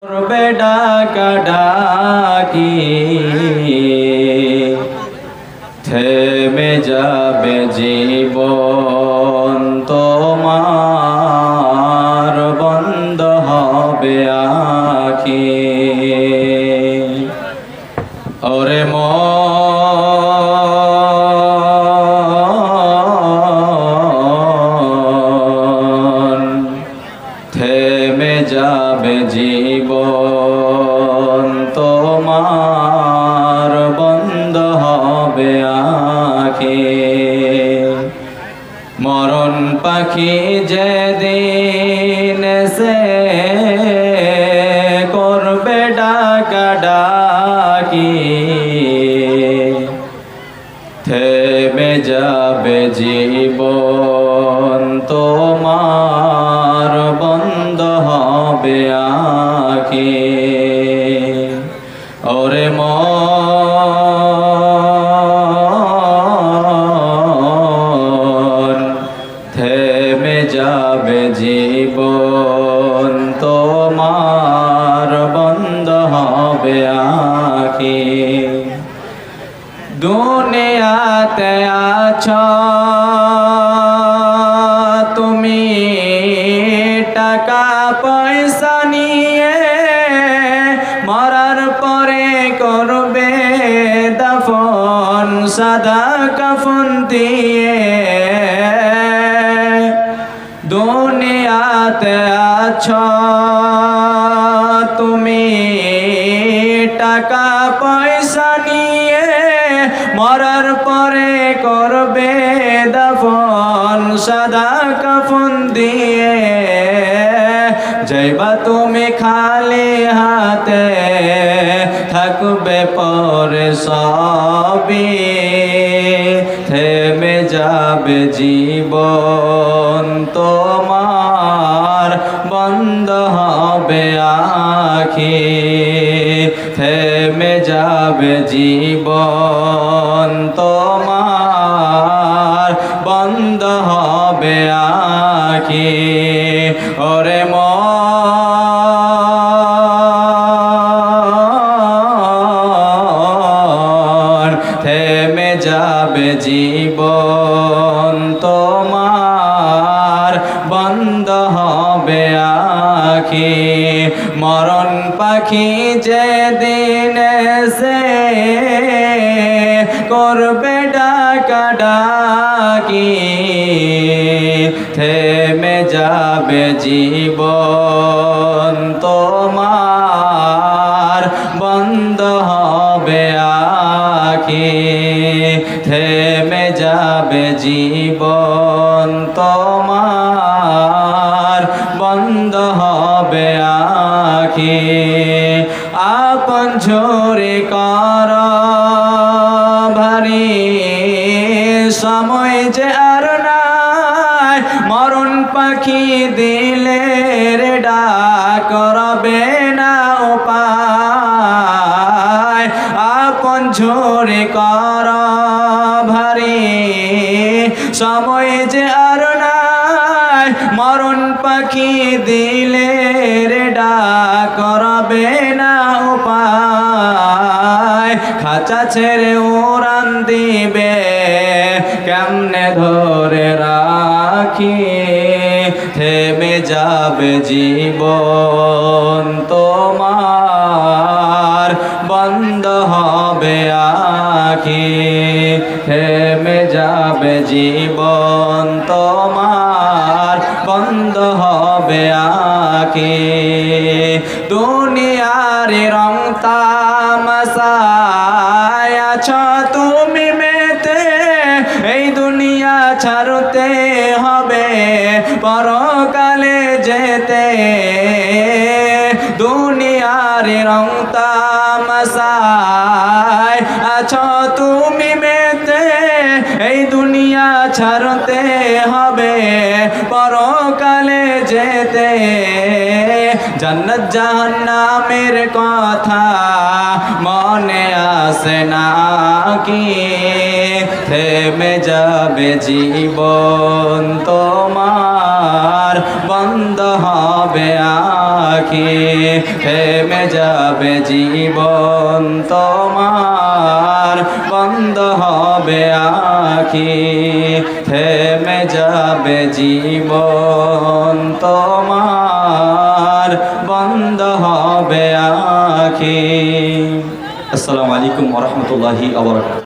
করবে ডাকাডাকি থেমে যাবে জীবন তোমার বন্ধ হবে আখি ওরে মন থেমে যাবে জীবন তোমার বন্ধ হবে আখি মরণ পাখি যেদিন সে করবে ডাকাডাকি থেমে যাবে জীবন তোমার বন্ধ হবে আখি ওরে মন থেমে যাবে জীবন তোমার বন্ধ হবে আখি দুনিয়াতে আছো তুমি টাকা পয়সা নিয়ে মরার পরে করবে দাফন সাদা কাফন দিয়ে দুনিয়াতে আছো তুমি টাকা পয়সা নিয়ে মরার পরে করবে দাফন সাদা কাফন দিয়ে যাইবা তুমি খালি হাতে থাকবে পরে সবই থেমে যাবে জীবন তোমার বন্ধ হবে আখি থেমে যাবে জীবন তোমার বন্ধ হবে আখি ওরে মন থেমে যাবে জীবন তোমার বন্ধ হবে আখি মরণ পাখি যেদিন সে করবে ডাকাডাকি থেমে যাবে জীবন তোমার বন্ধ হবে আখি থেমে যাবে জীবন তোমার বন্ধ হবে আখি আপন ঝরে কর ভারী সময় যে আর নাই মরণ পাখি দিলের ডাক করবে না উপায় আপন ঝরে কর ভারী সময় যে আর নাই মরণ পাখি দিলের ডাক করবে না উপায় খাঁচা ছেড়ে উড়ান দিবে কেমনে ধরে রাখি থেমে যাবে জীবন তোমার বন্ধ হবে আখি থেমে যাবে জীবন তোমার বন্ধ হবে আখি দুনিয়ার রং তামাশায় আছো তুমি মেতে এই দুনিয়া ছাড়তে হবে পরকালে যেতে দুনিয়ার রং তামাশায় আছো তুমি মেতে এই দুনিয়া ছাড়তে হবে পরকালে যেতে জান্নাত জাহান্নামের কথা মনে আসে না কি থেমে যাবে জীবন তোমার বন্ধ হবে আখি থেমে যাবে জীবন তোমার বন্ধ হবে আখি থেমে যাবে জীবন তোমার বন্ধ হবে আখি। আসসালামু আলাইকুম ওয়া রাহমাতুল্লাহি ওয়া বারাকাতুহু।